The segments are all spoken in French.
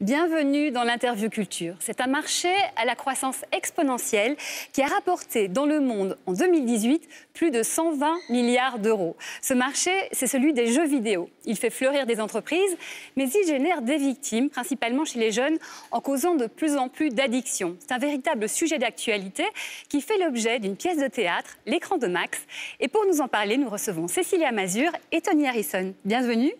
Bienvenue dans l'interview culture. C'est un marché à la croissance exponentielle qui a rapporté dans le monde en 2018 plus de 120 milliards d'euros. Ce marché, c'est celui des jeux vidéo. Il fait fleurir des entreprises, mais il génère des victimes, principalement chez les jeunes, en causant de plus en plus d'addictions. C'est un véritable sujet d'actualité qui fait l'objet d'une pièce de théâtre, L'écran de Max. Et pour nous en parler, nous recevons Cécilia Mazur et Tony Harrison. Bienvenue.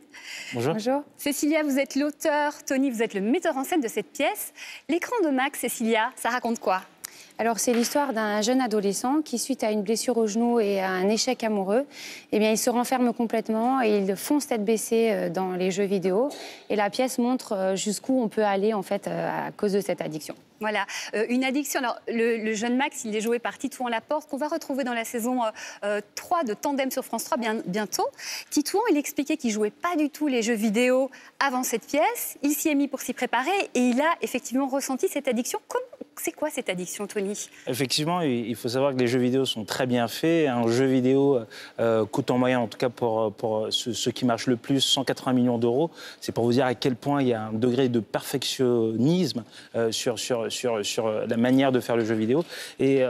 Bonjour. Bonjour. Cécilia, vous êtes l'auteur, Tony, vous êtes le metteur en scène de cette pièce. L'écran de Max, Cécilia, ça raconte quoi ? Alors, c'est l'histoire d'un jeune adolescent qui, suite à une blessure au genou et à un échec amoureux, eh bien, il se renferme complètement et il fonce tête baissée dans les jeux vidéo. Et la pièce montre jusqu'où on peut aller, en fait, à cause de cette addiction. Voilà, une addiction. Alors, le jeune Max, il est joué par Titouan Laporte, qu'on va retrouver dans la saison 3 de Tandem sur France 3 bientôt. Titouan, il expliquait qu'il ne jouait pas du tout les jeux vidéo avant cette pièce. Il s'y est mis pour s'y préparer et il a effectivement ressenti cette addiction. C'est quoi cette addiction, Tony ? Effectivement, il faut savoir que les jeux vidéo sont très bien faits. Un jeu vidéo coûte en moyenne, en tout cas pour ceux qui marchent le plus, 180 millions d'euros. C'est pour vous dire à quel point il y a un degré de perfectionnisme sur la manière de faire le jeu vidéo. Et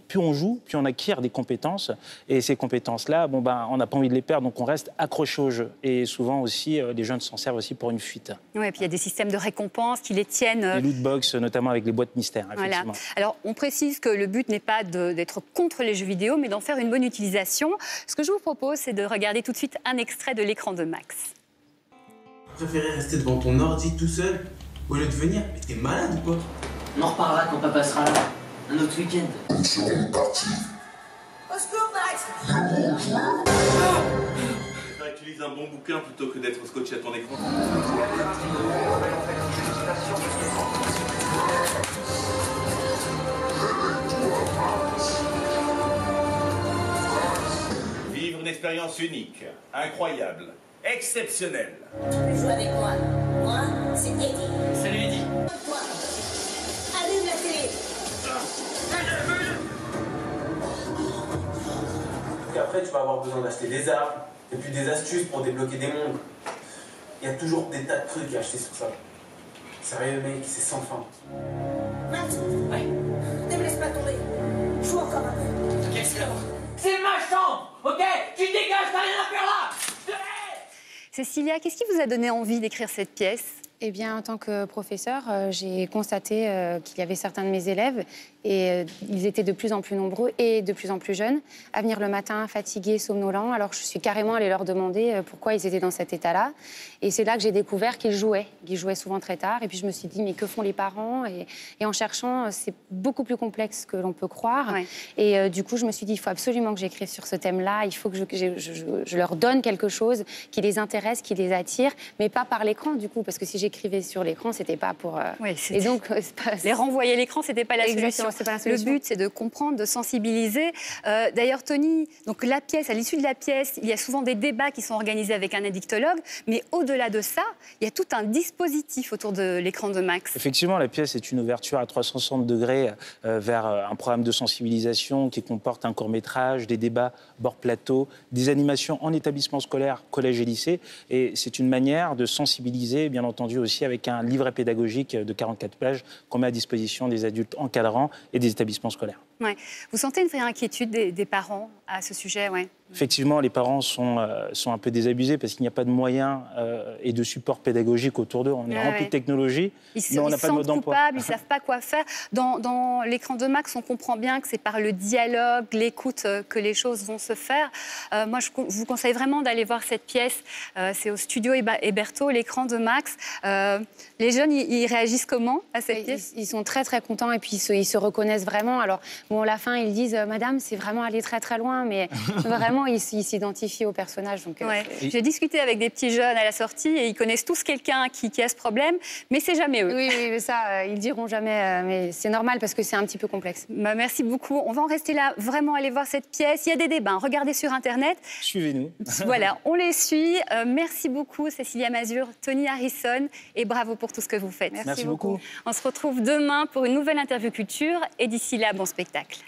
plus on joue, plus on acquiert des compétences. Et ces compétences-là, on n'a pas envie de les perdre, donc on reste accroché au jeu. Et souvent aussi, les jeunes s'en servent aussi pour une fuite. Oui, et puis il y a des systèmes de récompense qui les tiennent... Les loot box, notamment avec les boîtes mystères, effectivement. Voilà. Alors, on précise que le but n'est pas d'être contre les jeux vidéo, mais d'en faire une bonne utilisation. Ce que je vous propose, c'est de regarder tout de suite un extrait de l'écran de Max. Tu préférais rester devant ton ordi tout seul au lieu de venir? Mais t'es malade ou quoi? On en reparlera quand papa sera là. Un autre week-end. Nous serons partis. Au secours, Max! Je préfère que tu lises un bon bouquin plutôt que d'être scotché à ton écran. Vivre une expérience unique, incroyable, exceptionnelle. Tu peux jouer avec moi. Moi, c'est Eddie. Salut Eddie. Toi, allume la télé. Et après, tu vas avoir besoin d'acheter des armes et puis des astuces pour débloquer des mondes. Il y a toujours des tas de trucs à acheter sur ça. Sérieux, mec, c'est sans fin. Max, Ouais. ne me laisse pas tomber. Joue encore un peu. Ok, c'est là. C'est ma chambre, ok? Tu dégages, t'as rien à faire là! Je te hais! Cécilia, qu'est-ce qui vous a donné envie d'écrire cette pièce ? Eh bien, en tant que professeur, j'ai constaté qu'il y avait certains de mes élèves, et ils étaient de plus en plus nombreux et de plus en plus jeunes, à venir le matin fatigués, somnolents. Alors, je suis carrément allée leur demander pourquoi ils étaient dans cet état-là. Et c'est là que j'ai découvert qu'ils jouaient souvent très tard. Et puis, je me suis dit, mais que font les parents ? Et en cherchant, c'est beaucoup plus complexe que l'on peut croire. Ouais. Et du coup, je me suis dit, il faut absolument que j'écrive sur ce thème-là. Il faut que je leur donne quelque chose qui les intéresse, qui les attire, mais pas par l'écran, du coup, parce que si j'écrivais sur l'écran, c'était pas pour... Oui, et donc, c'est pas... Les renvoyer à l'écran, c'était pas la Exactement, solution. c'est pas la Le solution. but, c'est de comprendre, de sensibiliser. D'ailleurs, Tony, donc la pièce, à l'issue de la pièce, il y a souvent des débats qui sont organisés avec un addictologue, mais au-delà de ça, il y a tout un dispositif autour de l'écran de Max. Effectivement, la pièce est une ouverture à 360 degrés vers un programme de sensibilisation qui comporte un court-métrage, des débats bord plateau, des animations en établissement scolaire, collège et lycée. Et c'est une manière de sensibiliser, bien entendu, aussi avec un livret pédagogique de 44 pages qu'on met à disposition des adultes encadrants et des établissements scolaires. Ouais. Vous sentez une vraie inquiétude des parents à ce sujet, ouais. Effectivement, les parents sont un peu désabusés parce qu'il n'y a pas de moyens et de support pédagogique autour d'eux. On est rempli de technologie, mais on n'a pas de mode d'emploi. Coupables, ils ne savent pas quoi faire. Dans l'écran de Max, on comprend bien que c'est par le dialogue, l'écoute que les choses vont se faire. Moi, je vous conseille vraiment d'aller voir cette pièce. C'est au studio Héberto, l'écran de Max. Les jeunes, ils réagissent comment à cette pièce ? Ils sont très, très contents et puis ils se reconnaissent vraiment. Alors, bon, à la fin, ils disent « Madame, c'est vraiment aller très, très loin », mais vraiment, ils s'identifient au personnage. Donc, ouais. J'ai discuté avec des petits jeunes à la sortie et ils connaissent tous quelqu'un qui a ce problème, mais c'est jamais eux. Oui, mais ça, ils diront jamais, mais c'est normal parce que c'est un petit peu complexe. Merci beaucoup. On va en rester là, vraiment aller voir cette pièce. Il y a des débats, regardez sur Internet. Suivez-nous. Voilà, on les suit. Merci beaucoup, Cécilia Mazur, Tony Harrison, et bravo pour tout ce que vous faites. Merci beaucoup. On se retrouve demain pour une nouvelle interview culture, et d'ici là, bon spectacle.